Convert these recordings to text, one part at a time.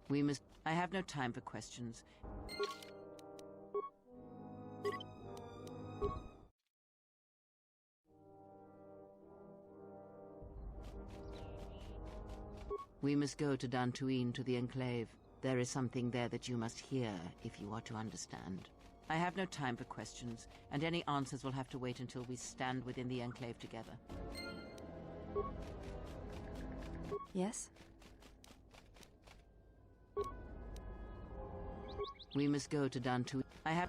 We must... I have no time for questions. We must go to Dantooine, to the Enclave. There is something there that you must hear if you are to understand. I have no time for questions, and any answers will have to wait until we stand within the Enclave together. Yes? We must go to Dantooine. I have...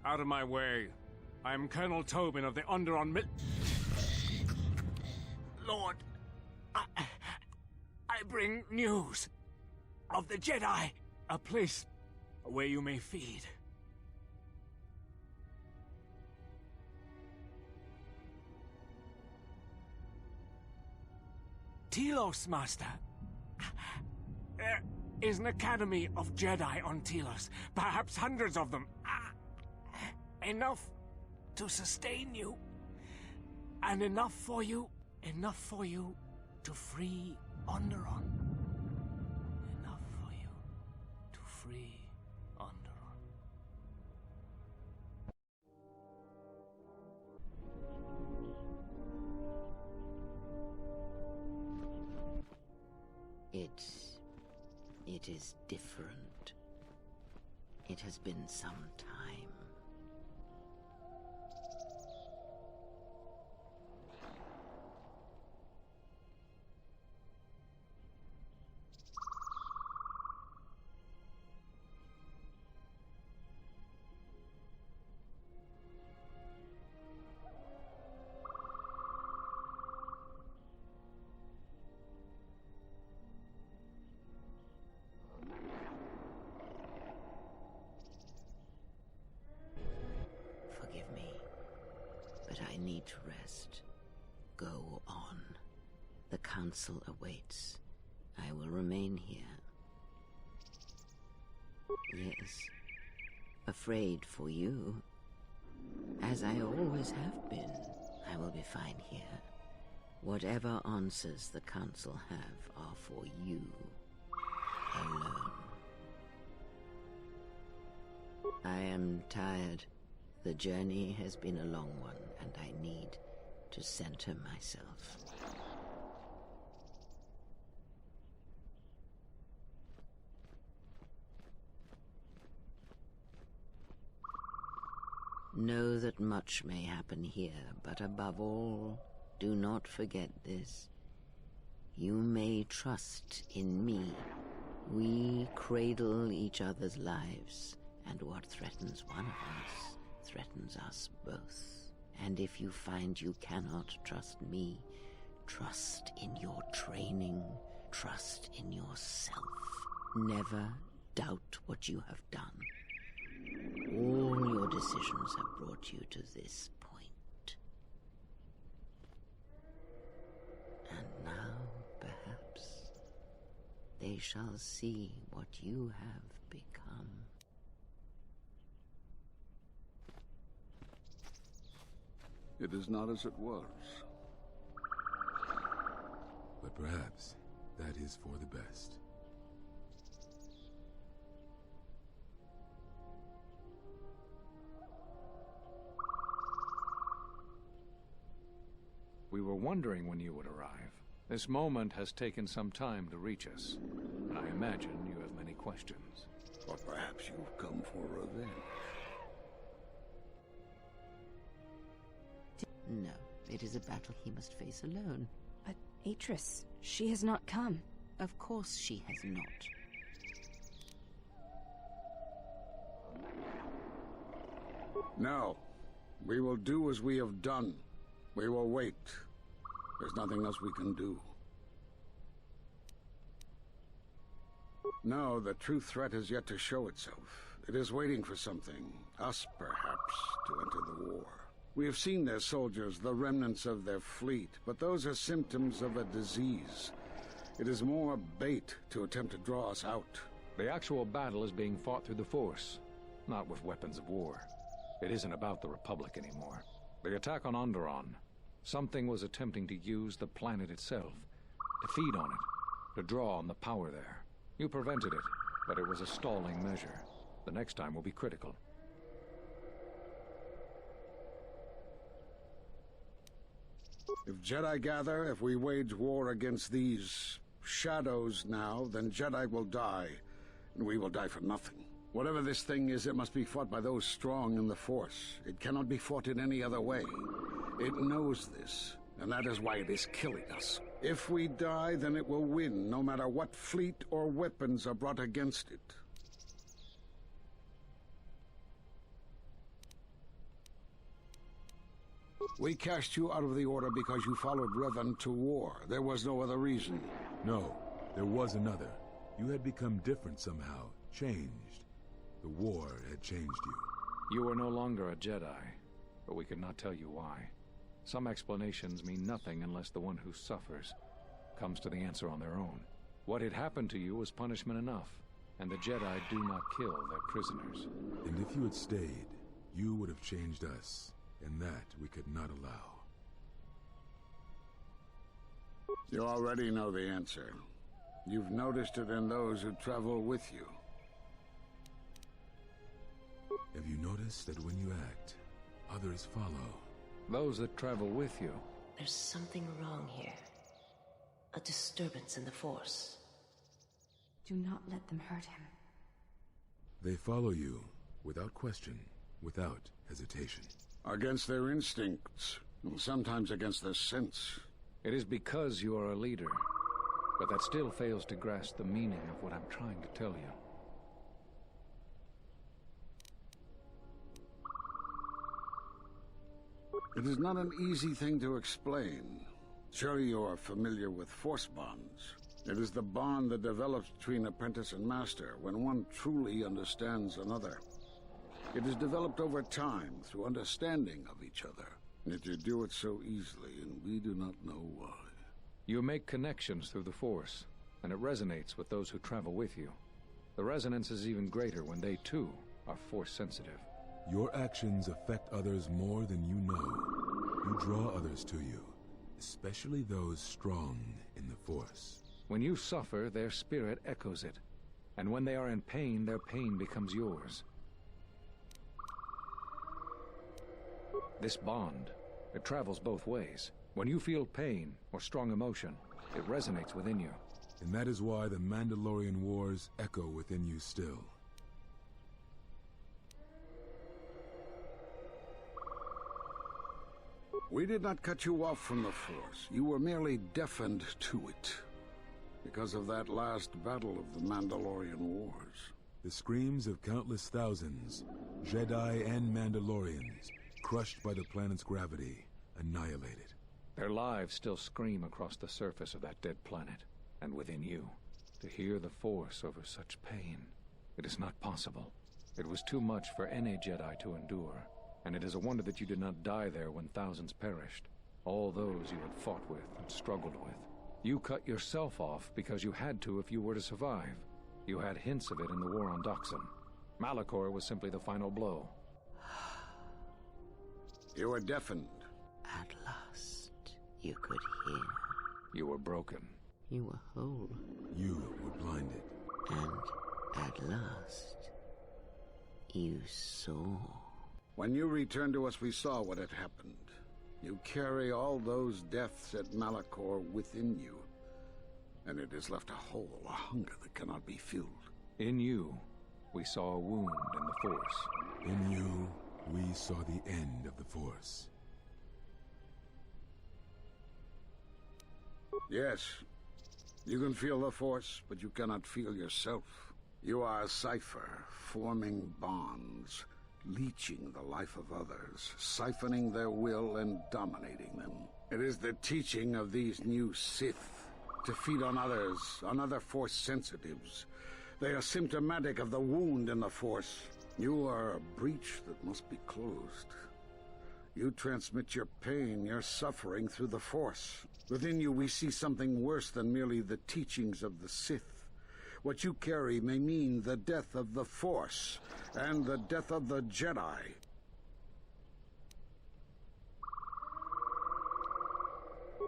Out of my way. I am Colonel Tobin of the Onderon Lord, I bring news of the Jedi, a place where you may feed. Telos, Master. There is an academy of Jedi on Telos, perhaps hundreds of them. Enough to sustain you, and enough for you to free Onderon. Enough for you to free Onderon. It is different. It has been some time. to rest. Go on. The council awaits. I will remain here. Yes. Afraid for you. As I always have been. I will be fine here. Whatever answers the council have are for you. Alone. I am tired. The journey has been a long one, and I need to center myself. Know that much may happen here, but above all, do not forget this. You may trust in me. We cradle each other's lives, and what threatens one of us threatens us both. And if you find you cannot trust me, trust in your training, trust in yourself. Never doubt what you have done. All your decisions have brought you to this point. And now, perhaps, they shall see what you have become. It is not as it was. But perhaps that is for the best. We were wondering when you would arrive. This moment has taken some time to reach us, and I imagine you have many questions. Or perhaps you've come for revenge. No, it is a battle he must face alone. But Atris, she has not come. Of course she has not. No. We will do as we have done. We will wait. There's nothing else we can do. No, the true threat is yet to show itself. It is waiting for something. Us, perhaps, to enter the war. We have seen their soldiers, the remnants of their fleet, but those are symptoms of a disease. It is more bait to attempt to draw us out. The actual battle is being fought through the Force, not with weapons of war. It isn't about the Republic anymore. The attack on Onderon, something was attempting to use the planet itself, to feed on it, to draw on the power there. You prevented it, but it was a stalling measure. The next time will be critical. If Jedi gather, if we wage war against these shadows now, then Jedi will die, and we will die for nothing. Whatever this thing is, it must be fought by those strong in the Force. It cannot be fought in any other way. It knows this, and that is why it is killing us. If we die, then it will win, no matter what fleet or weapons are brought against it. We cast you out of the Order because you followed Revan to war. There was no other reason. No, there was another. You had become different somehow, changed. The war had changed you. You are no longer a Jedi, but we could not tell you why. Some explanations mean nothing unless the one who suffers comes to the answer on their own. What had happened to you was punishment enough, and the Jedi do not kill their prisoners. And if you had stayed, you would have changed us, and that we could not allow. You already know the answer. You've noticed it in those who travel with you. Have you noticed that when you act, others follow? Those that travel with you. There's something wrong here. A disturbance in the Force. Do not let them hurt him. They follow you, without question, without hesitation. Against their instincts, and sometimes against their sense. It is because you are a leader, but that still fails to grasp the meaning of what I'm trying to tell you. It is not an easy thing to explain. Surely you are familiar with Force bonds. It is the bond that develops between apprentice and master when one truly understands another. It is developed over time through understanding of each other. Yet you do it so easily, and we do not know why. You make connections through the Force, and it resonates with those who travel with you. The resonance is even greater when they, too, are Force-sensitive. Your actions affect others more than you know. You draw others to you, especially those strong in the Force. When you suffer, their spirit echoes it. And when they are in pain, their pain becomes yours. This bond, it travels both ways. When you feel pain or strong emotion, it resonates within you. And that is why the Mandalorian Wars echo within you still. We did not cut you off from the Force. You were merely deafened to it. Because of that last battle of the Mandalorian Wars. The screams of countless thousands, Jedi and Mandalorians, crushed by the planet's gravity, annihilated. Their lives still scream across the surface of that dead planet, and within you. To hear the Force over such pain, it is not possible. It was too much for any Jedi to endure, and it is a wonder that you did not die there when thousands perished. All those you had fought with and struggled with. You cut yourself off because you had to if you were to survive. You had hints of it in the war on Doxon. Malachor was simply the final blow. You were deafened. At last, you could hear. You were broken. You were whole. You were blinded. And at last, you saw. When you returned to us, we saw what had happened. You carry all those deaths at Malachor within you. And it has left a hole, a hunger that cannot be filled. In you, we saw a wound in the Force. In you, we saw the end of the Force. Yes, you can feel the Force, but you cannot feel yourself. You are a cipher, forming bonds, leeching the life of others, siphoning their will and dominating them. It is the teaching of these new Sith, to feed on others, on other Force sensitives. They are symptomatic of the wound in the Force. You are a breach that must be closed. You transmit your pain, your suffering through the Force. Within you we see something worse than merely the teachings of the Sith. What you carry may mean the death of the Force, and the death of the Jedi.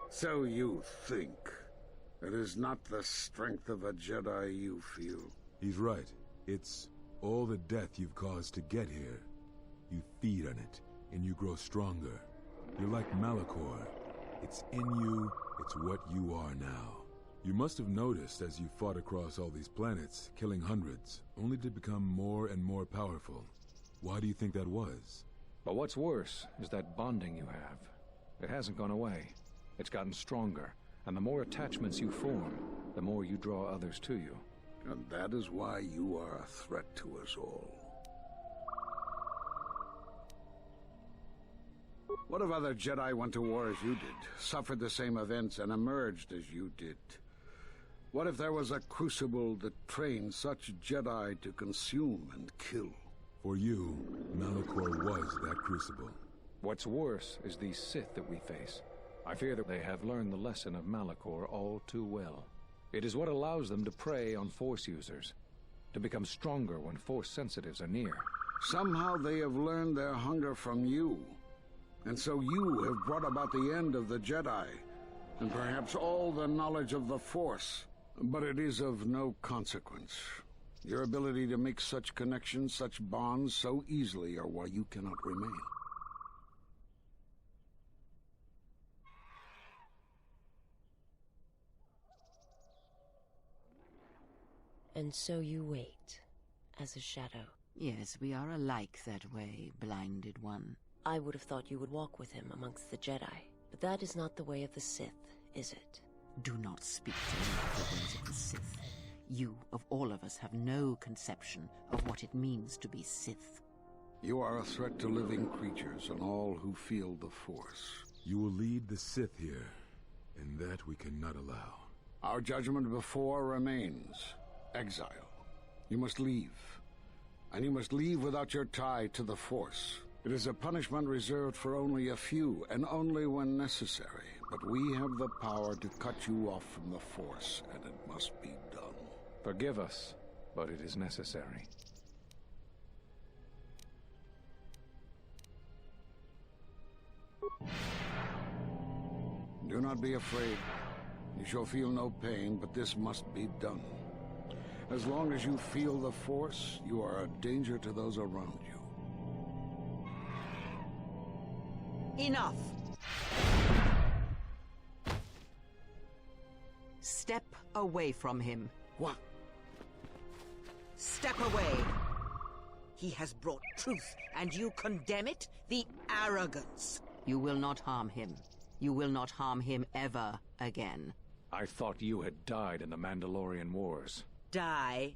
So you think. It is not the strength of a Jedi you feel. He's right. It's all the death you've caused to get here. You feed on it, and you grow stronger. You're like Malachor. It's in you, it's what you are now. You must have noticed as you fought across all these planets, killing hundreds, only to become more and more powerful. Why do you think that was? But what's worse is that bonding you have. It hasn't gone away. It's gotten stronger, and the more attachments you form, the more you draw others to you. And that is why you are a threat to us all. What if other Jedi went to war as you did, suffered the same events, and emerged as you did? What if there was a crucible that trained such Jedi to consume and kill? For you, Malachor was that crucible. What's worse is these Sith that we face. I fear that they have learned the lesson of Malachor all too well. It is what allows them to prey on Force users, to become stronger when Force sensitives are near. Somehow they have learned their hunger from you. And so you have brought about the end of the Jedi, and perhaps all the knowledge of the Force. But it is of no consequence. Your ability to make such connections, such bonds so easily are why you cannot remain. And so you wait, as a shadow. Yes, we are alike that way, blinded one. I would have thought you would walk with him amongst the Jedi. But that is not the way of the Sith, is it? Do not speak to me of the ways of the Sith. You, of all of us, have no conception of what it means to be Sith. You are a threat to living creatures and all who feel the Force. You will lead the Sith here, and that we cannot allow. Our judgment before remains. Exile. You must leave. And you must leave without your tie to the Force. It is a punishment reserved for only a few, and only when necessary. But we have the power to cut you off from the Force, and it must be done. Forgive us, but it is necessary. Do not be afraid. You shall feel no pain, but this must be done. As long as you feel the Force, you are a danger to those around you. Enough! Step away from him. What? Step away! He has brought truth, and you condemn it? The arrogance! You will not harm him. You will not harm him ever again. I thought you had died in the Mandalorian Wars. Die?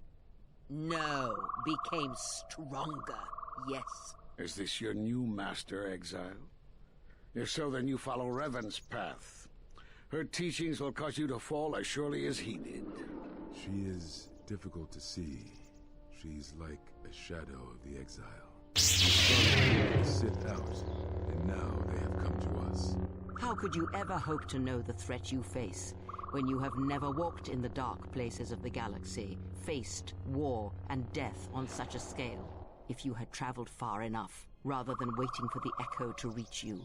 No. Became stronger. Yes. Is this your new master, Exile? If so, then you follow Revan's path. Her teachings will cause you to fall as surely as he did. She is difficult to see. She's like a shadow of the Exile. We started the Sith out, and now they have come to us. How could you ever hope to know the threat you face when you have never walked in the dark places of the galaxy, faced war and death on such a scale? If you had traveled far enough, rather than waiting for the echo to reach you,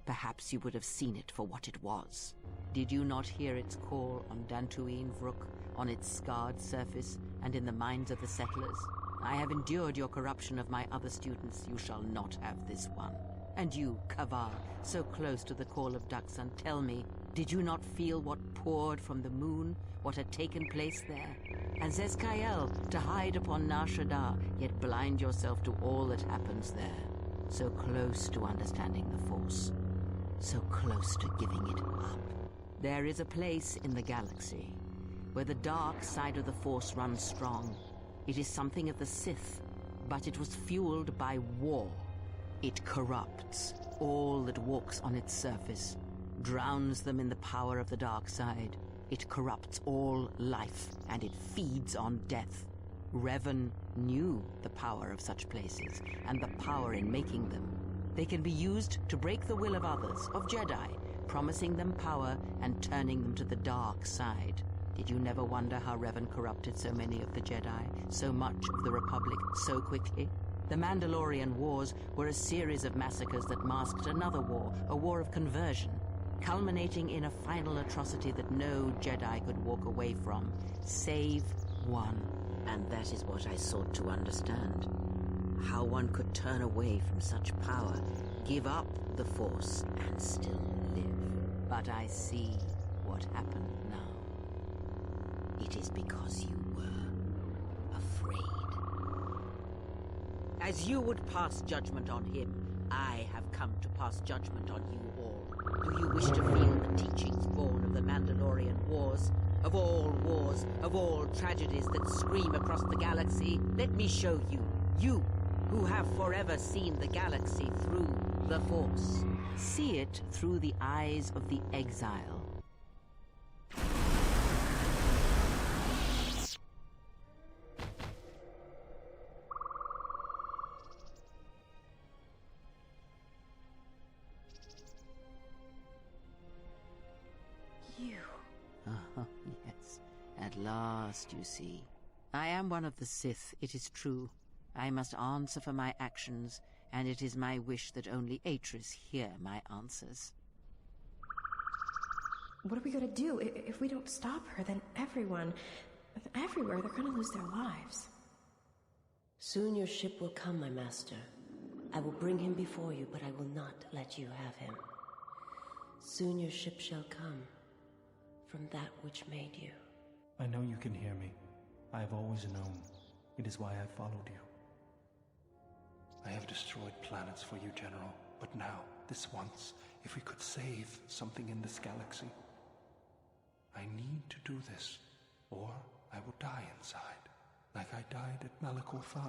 perhaps you would have seen it for what it was. Did you not hear its call on Dantooine, Vrook, on its scarred surface, and in the minds of the settlers? I have endured your corruption of my other students. You shall not have this one. And you, Kavar, so close to the call of Daxan, tell me, did you not feel what poured from the moon, what had taken place there? And Zezkael, to hide upon Nar Shaddaa, yet blind yourself to all that happens there. So close to understanding the Force. So close to giving it up. There is a place in the galaxy where the dark side of the Force runs strong. It is something of the Sith, but it was fueled by war. It corrupts all that walks on its surface, drowns them in the power of the dark side. It corrupts all life, and it feeds on death. Revan knew the power of such places, and the power in making them. They can be used to break the will of others, of Jedi, promising them power and turning them to the dark side. Did you never wonder how Revan corrupted so many of the Jedi, so much of the Republic, so quickly? The Mandalorian Wars were a series of massacres that masked another war, a war of conversion, culminating in a final atrocity that no Jedi could walk away from, save one. And that is what I sought to understand. How one could turn away from such power, give up the Force, and still live. But I see what happened now. It is because you were afraid. As you would pass judgment on him, I have come to pass judgment on you all. Do you wish to feel the teachings born of the Mandalorian Wars? Of all tragedies that scream across the galaxy? Let me show you. You, who have forever seen the galaxy through the Force. See it through the eyes of the Exile. Yes. At last, you see. I am one of the Sith, it is true. I must answer for my actions, and it is my wish that only Atris hear my answers. What are we gonna do? If we don't stop her, then everywhere, they're gonna lose their lives. Soon your ship will come, my master. I will bring him before you, but I will not let you have him. Soon your ship shall come, from that which made you. I know you can hear me. I have always known. It is why I followed you. I have destroyed planets for you, General. But now, this once, if we could save something in this galaxy. I need to do this, or I will die inside, like I died at Malachor 5.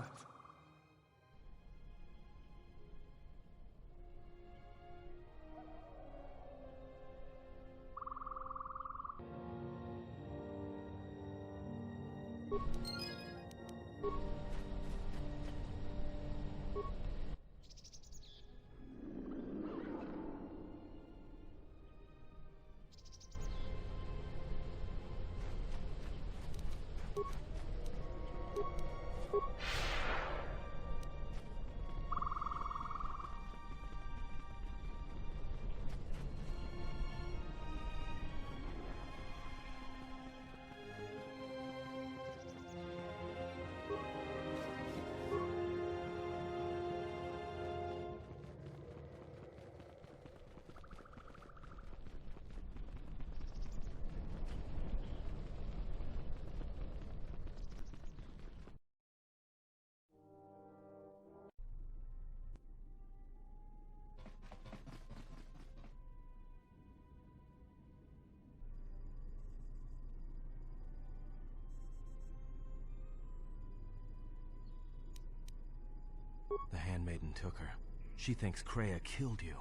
handmaiden took her. She thinks Kreia killed you.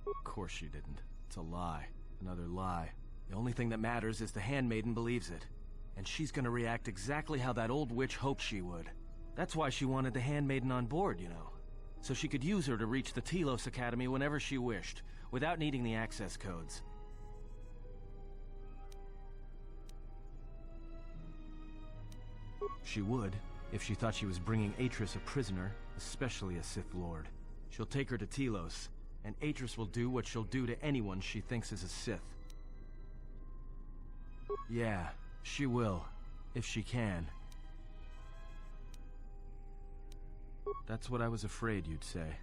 Of course she didn't. It's a lie. Another lie. The only thing that matters is the handmaiden believes it. And she's gonna react exactly how that old witch hoped she would. That's why she wanted the handmaiden on board, you know. So she could use her to reach the Telos Academy whenever she wished, without needing the access codes. She would, if she thought she was bringing Atris a prisoner, especially a Sith Lord. She'll take her to Telos, and Atris will do what she'll do to anyone she thinks is a Sith. Yeah, she will, if she can. That's what I was afraid you'd say.